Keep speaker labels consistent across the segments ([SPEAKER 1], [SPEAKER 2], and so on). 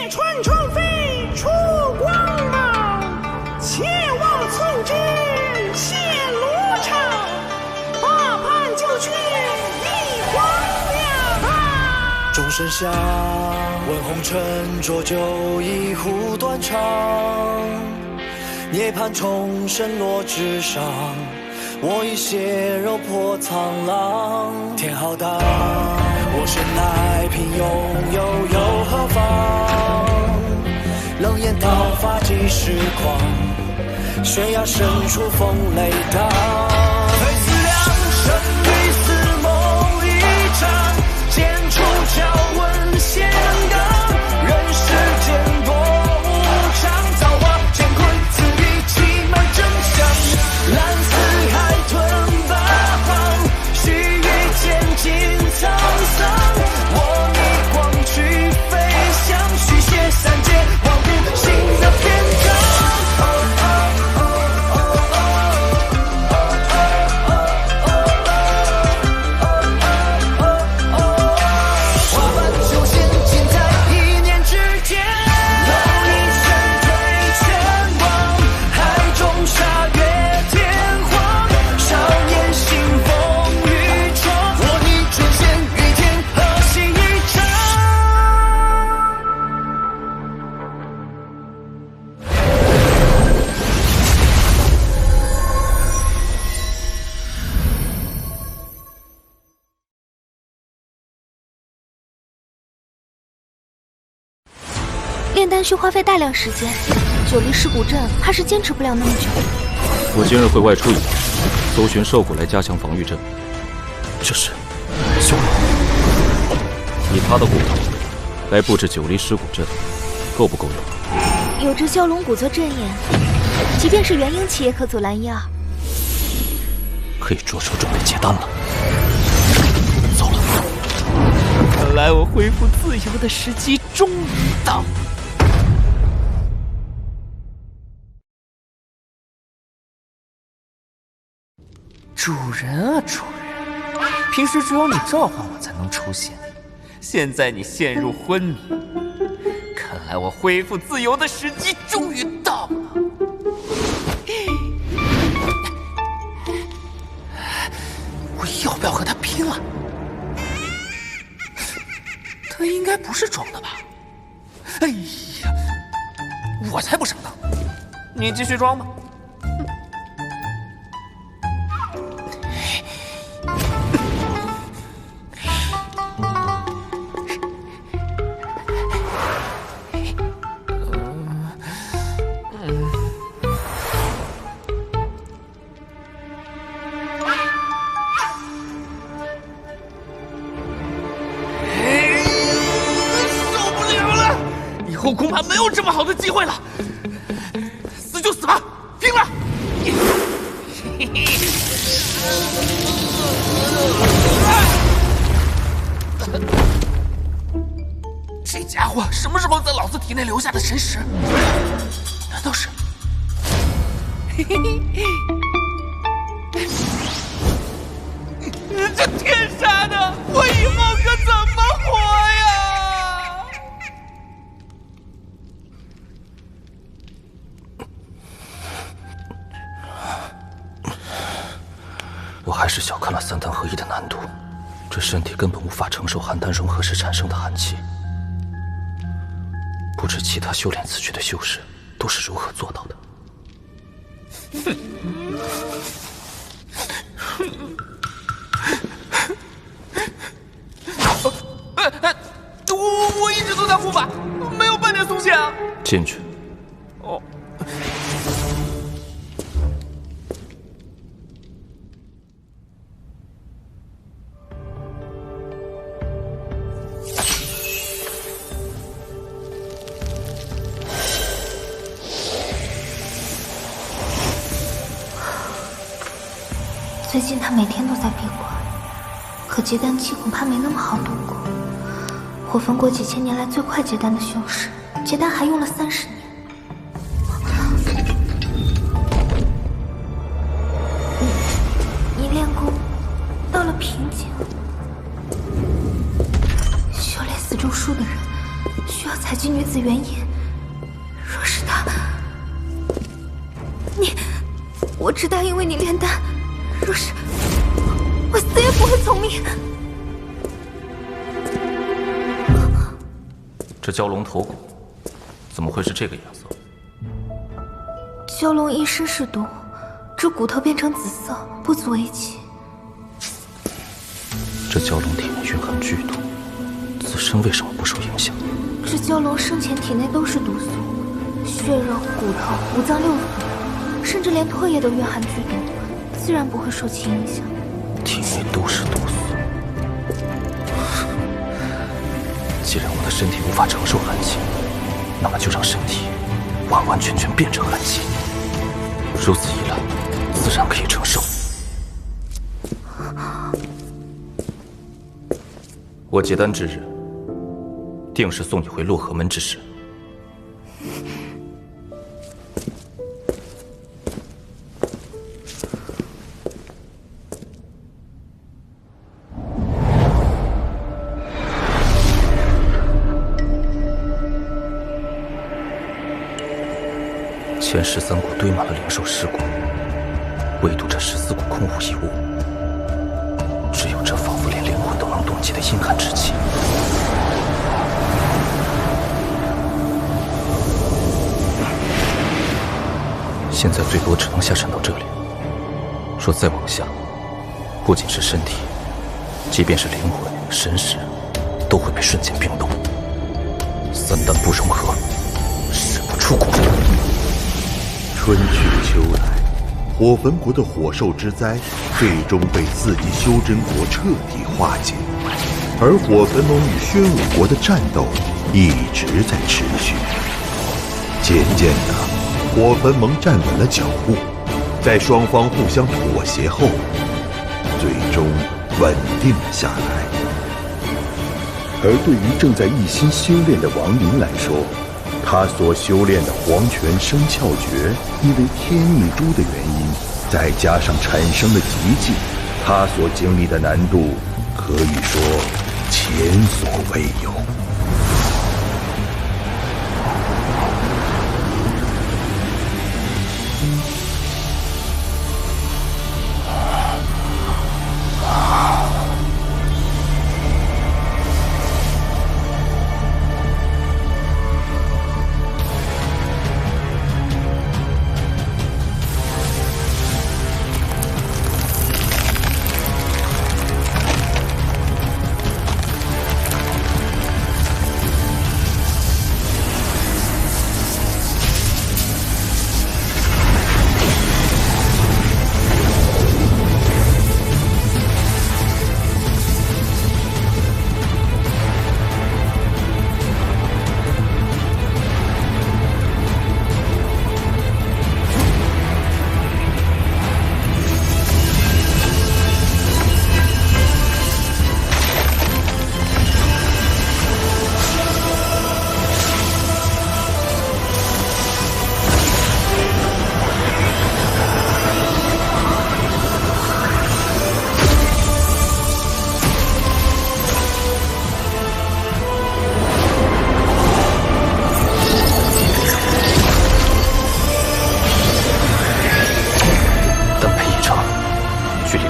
[SPEAKER 1] 春宠妃出光芒，且望寸之现罗场，大叛就却一黄两啊！
[SPEAKER 2] 钟声响，问红尘浊酒一壶断肠，涅槃重生落纸上，我已血肉破苍狼。天浩荡，我生来平庸又何妨？冷眼刀法几时狂？悬崖深处风雷荡。非思量，生与死梦一场，剑出鞘问仙纲。人世间多无常，造化乾坤，此地奇门真相。蓝似海吞八方，须臾间尽沧桑。我逆光去飞翔，续写三界望遍新的篇章。花瓣秋仙尽在一念之间，蝼蚁身退全忘，海中沙月天荒。少年行风雨闯，我逆转仙与天，何惜一场。
[SPEAKER 3] 炼丹需花费大量时间，九离尸骨阵怕是坚持不了那么久。
[SPEAKER 4] 我今日会外出一趟，搜寻兽骨来加强防御阵。
[SPEAKER 2] 这是修罗，
[SPEAKER 4] 以他的骨头来布置九离尸骨阵，够不够用？
[SPEAKER 3] 有只蛟龙骨做阵眼，即便是元婴期也可阻拦一二。
[SPEAKER 2] 可以着手准备结丹了。走了。
[SPEAKER 5] 看来我恢复自由的时机终于到。主人啊，主人，平时只有你召唤我才能出现，现在你陷入昏迷，看来我恢复自由的时机终于到了。我要不要和他拼了？他应该不是装的吧？哎呀，我才不上当！你继续装吧。以后恐怕没有这么好的机会了，死就死吧，拼了！这家伙什么时候在老子体内留下的神石？难道是？这天杀的，我以后可怎么活呀？
[SPEAKER 2] 我还是小看了三丹合一的难度，这身体根本无法承受寒丹融合时产生的寒气。不知其他修炼此曲的修士都是如何做到的。
[SPEAKER 5] 我一直都在护法，没有半点松懈啊！
[SPEAKER 2] 进去。
[SPEAKER 5] 哦。
[SPEAKER 3] 最近他每天都在闭关，可结丹期恐怕没那么好度过。火焚国几千年来最快结丹的修士，结丹还用了30年。你练功到了瓶颈，修炼死咒术的人需要采集女子原因。若是他，我只答应为你炼丹。若是我死也不会从命。
[SPEAKER 4] 这蛟龙头骨怎么会是这个颜色？
[SPEAKER 3] 蛟龙一身是毒，这骨头变成紫色，不足为奇。
[SPEAKER 4] 这蛟龙体内蕴含剧毒，自身为什么不受影响？
[SPEAKER 3] 这蛟龙生前体内都是毒素，血肉、骨头、五脏六腑，甚至连唾液都蕴含剧毒，自然不会受其影响。
[SPEAKER 4] 体内都是毒素。既然我的身体无法承受寒气，那么就让身体完完全全变成寒气。如此一来，自然可以承受。我结丹之日，定是送你回洛河门之时。前13股堆满了灵兽尸骨，唯独这14股空无一物，只有这仿佛连灵魂都能冻结的阴寒之气。现在最多只能下沉到这里，若再往下，不仅是身体，即便是灵魂、神识，都会被瞬间冰冻。三丹不融合，誓不出谷。
[SPEAKER 6] 春去秋来，火焚国的火兽之灾最终被四级修真国彻底化解，而火焚盟与宣武国的战斗一直在持续。渐渐的，火焚盟站稳了脚步，在双方互相妥协后，最终稳定了下来。而对于正在一心修炼的王林来说，他所修炼的黄泉生窍诀，因为天意珠的原因，再加上产生的奇迹，他所经历的难度可以说前所未有。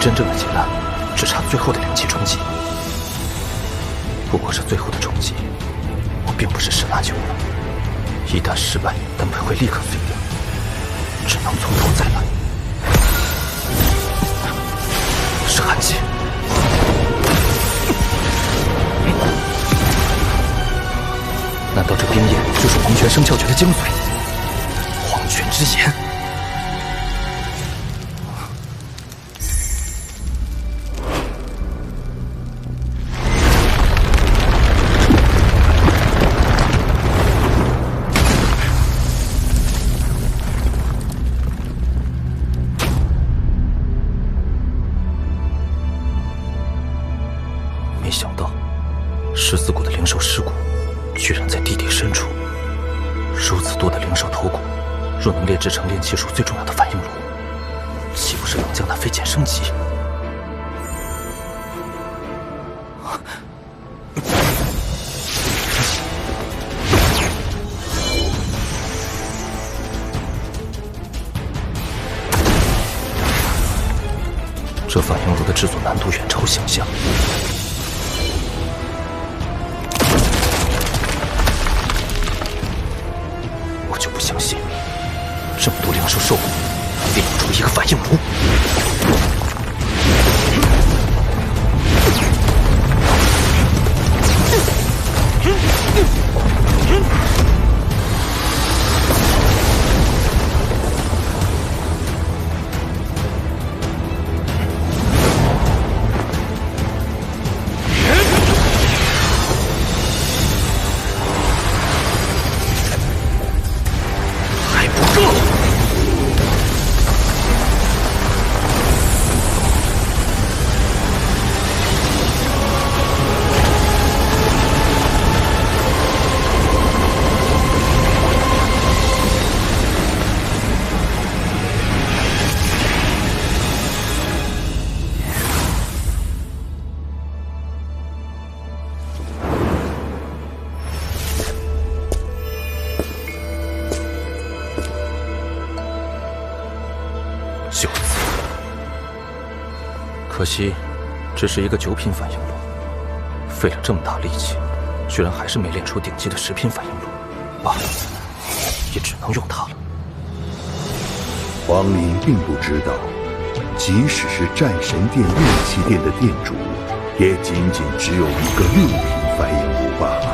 [SPEAKER 4] 真正的结丹，只差最后的2记冲击。不过这最后的冲击，我并不是十拿9稳，一旦失败，丹配会立刻碎掉，只能从头再来。是寒气。难道这冰焰就是黄泉生窍诀的精髓？黄泉之炎。没想到14股的灵兽尸骨居然在地底深处，如此多的灵兽头骨，若能炼制成炼气术最重要的反应炉，岂不是能将它飞剑升级？这反应炉的制作难度远超想象。我就不相信，这么多灵兽兽骨炼不出一个反应炉。就此，可惜，这是一个9品反应炉，费了这么大力气，居然还是没炼出顶级的10品反应炉。罢了，也只能用它了。
[SPEAKER 6] 黄林并不知道，即使是战神殿炼器店的店主，也仅仅只有一个6品反应炉罢了。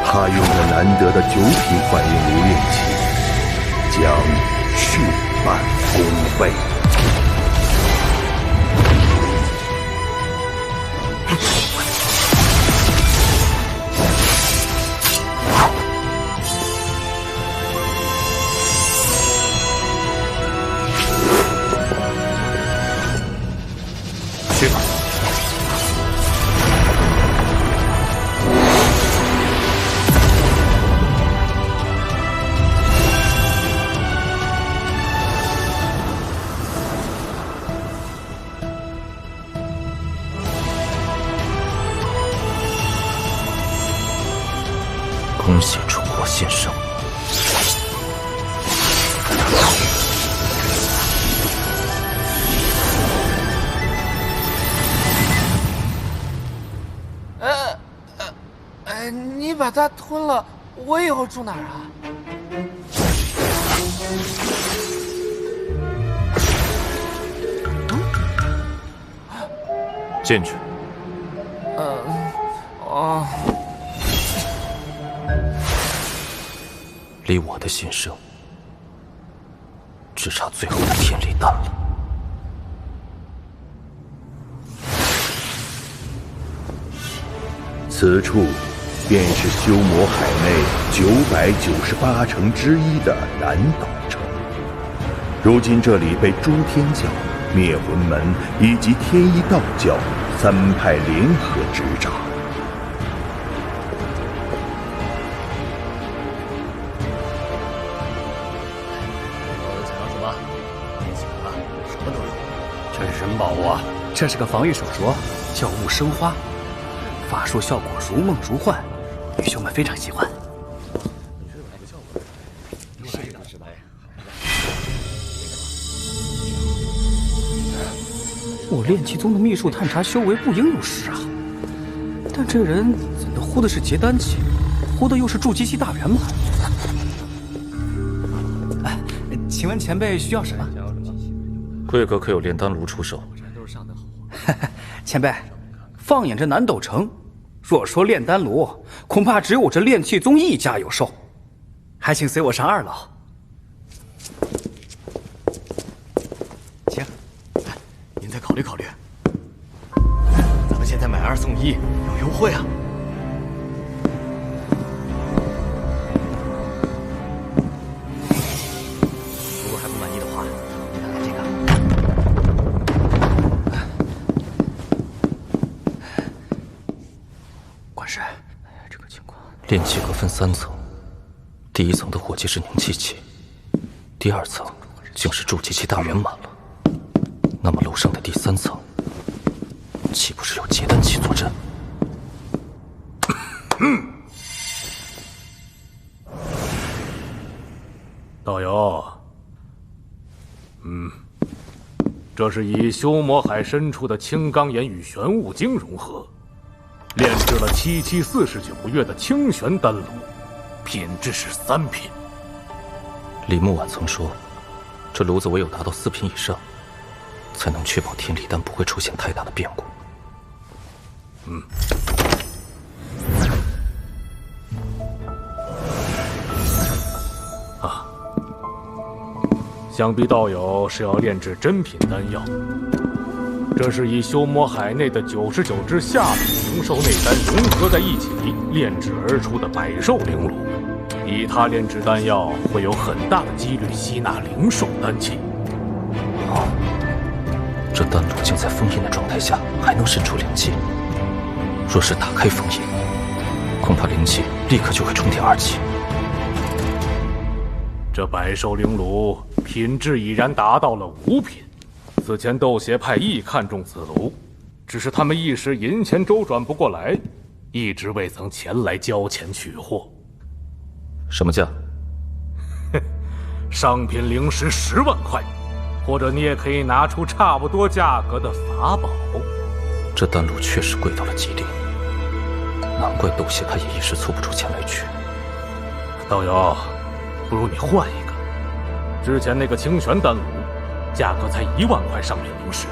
[SPEAKER 6] 他用了难得的9品反应炉炼器，将事半功倍。
[SPEAKER 4] 去吧。恭喜楚国先生！
[SPEAKER 5] 你把它吞了，我以后住哪儿啊？
[SPEAKER 4] 进去。离我的心声只差最后的天理弹了。
[SPEAKER 6] 此处便是修魔海内998城之一的南岛城。如今这里被诸天教、灭魂门以及天一道教3派联合执掌。
[SPEAKER 7] 这是什么宝物啊？这是个防御手镯，叫雾生花，法术效果如梦如幻，女修们非常喜欢。我炼气宗的秘术探查修为不应有失啊，但这人怎的呼的是结丹气，呼的又是筑基期大圆满？哎，请问前辈需要什么？
[SPEAKER 4] 贵阁可有炼丹炉出售？
[SPEAKER 7] 前辈，放眼这南斗城，若说炼丹炉，恐怕只有我这炼气宗一家有售。还请随我上2楼。请，
[SPEAKER 8] 您再考虑考虑。咱们现在买2送1，有优惠啊！如果还不满意的话，看看这个。
[SPEAKER 7] 管事，这个情况，
[SPEAKER 4] 炼气阁分3层，第1层的火气是凝气期，第2层竟是筑基期大圆满了。那么楼上的第3层，岂不是有结丹期坐镇？
[SPEAKER 8] 道友，
[SPEAKER 9] 这是以修魔海深处的青钢岩与玄武晶融合，炼制了7749月的清玄丹炉，品质是3品。
[SPEAKER 4] 李木婉曾说，这炉子唯有达到4品以上，才能确保天理丹不会出现太大的变故。
[SPEAKER 9] 想必道友是要炼制真品丹药。这是以修魔海内的99只下品灵兽内丹融合在一起炼制而出的百兽灵炉，以它炼制丹药会有很大的几率吸纳灵兽丹气。
[SPEAKER 4] 这丹炉竟在封印的状态下还能渗出灵气，若是打开封印，恐怕灵气立刻就会冲天而起。
[SPEAKER 9] 这百兽灵炉品质已然达到了5品。此前斗邪派亦看中此炉，只是他们一时银钱周转不过来，一直未曾前来交钱取货。
[SPEAKER 4] 什么价？
[SPEAKER 9] 上品灵石10万块，或者你也可以拿出差不多价格的法宝。
[SPEAKER 4] 这丹炉确实贵到了极点，难怪斗邪派也一时凑不出钱来取。
[SPEAKER 9] 道友，不如你换一个。之前那个清玄丹炉，价格才1万块上品灵石，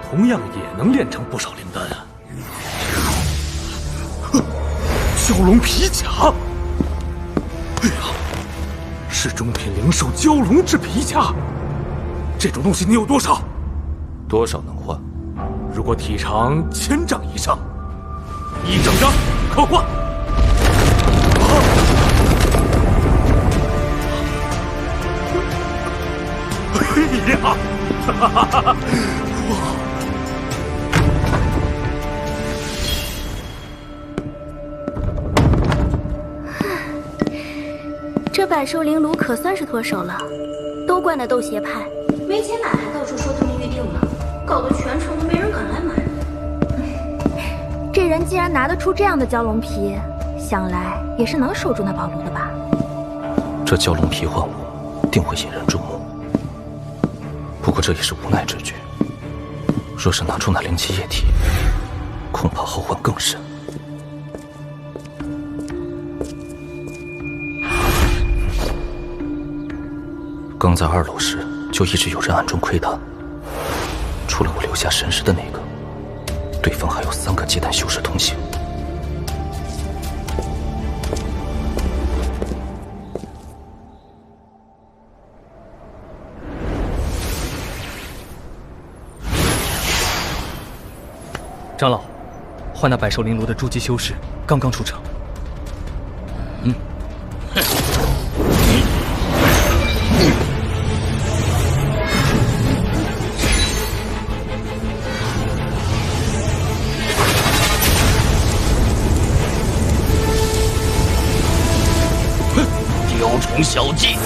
[SPEAKER 9] 同样也能炼成不少灵丹啊。蛟龙皮甲，哎呀，是中品灵兽蛟龙之皮甲。这种东西你有多少？
[SPEAKER 4] 多少能换？
[SPEAKER 9] 如果体长1000丈以上，1整张可换。哎呀！
[SPEAKER 10] 这百兽灵炉可算是脱手了，都怪那斗邪派，没钱买还到处说他们预定了，搞得全城都没人敢来买。这人既然拿得出这样的蛟龙皮，想来也是能守住那宝炉的吧？
[SPEAKER 4] 这蛟龙皮换物，定会引人注目。不过这也是无奈之举，若是拿出那灵气液体，恐怕后患更甚。刚在2楼时，就一直有人暗中窥探，除了我留下神识的那个，对方还有3个结丹修士同行。
[SPEAKER 11] 长老，换那百兽灵炉的筑基修士刚刚出城。
[SPEAKER 5] 雕虫小技。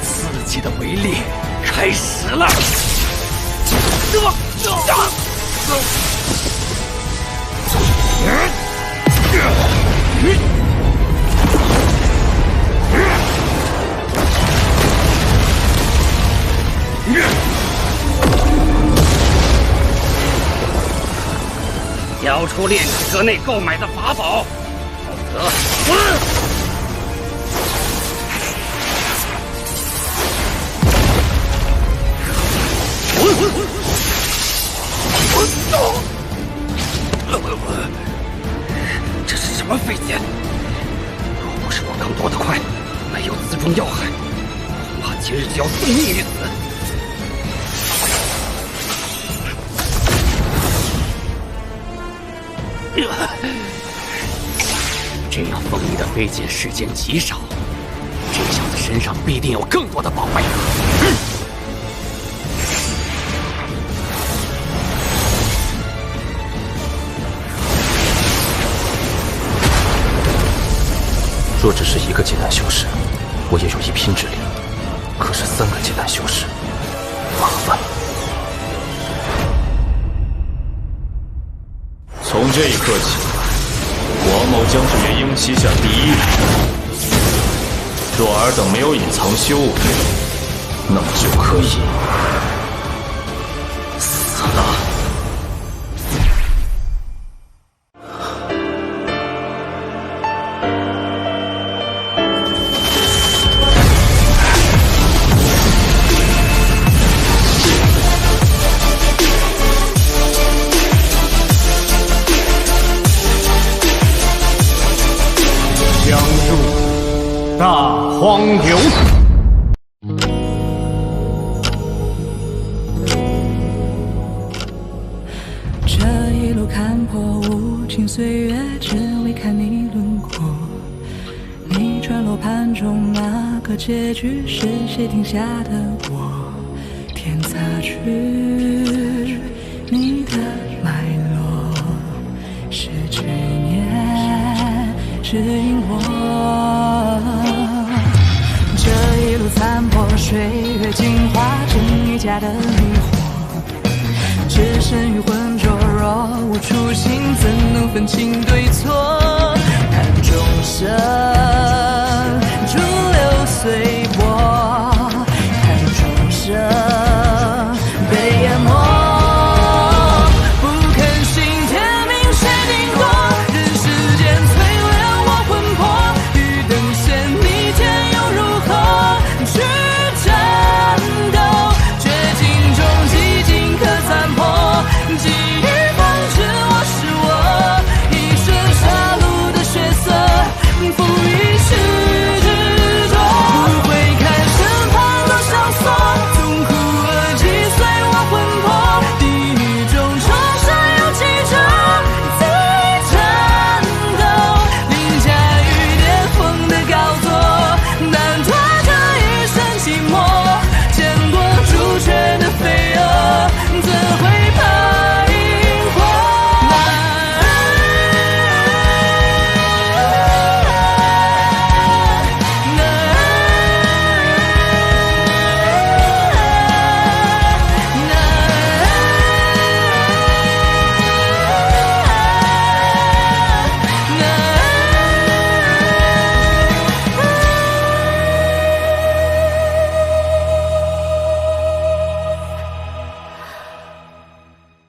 [SPEAKER 5] 刺激的威力开始了！交出炼体阁内购买的法宝，否则死！这是什么飞剑？若不是我刚躲得快，没有刺中要害，恐怕今日就要送命于此。这样锋利的飞剑世间极少，这小子身上必定有更多的宝贝。
[SPEAKER 4] 若只是1个结丹修士，我也有一拼之力。可是3个结丹修士，麻烦了。
[SPEAKER 12] 从这一刻起，王某将是元婴旗下第一人。若尔等没有隐藏修为，那么就可以死了。
[SPEAKER 9] 将入大荒流。
[SPEAKER 13] 这一路看破无情岁月，只为看你轮廓。你穿罗盘中那个结局，是谁定下的我？天擦去你的脉络，是执念，是因果。这一路残破，岁月净化，真与假的迷惑。只身与浑浊，若无初心，怎能分清对错？看众生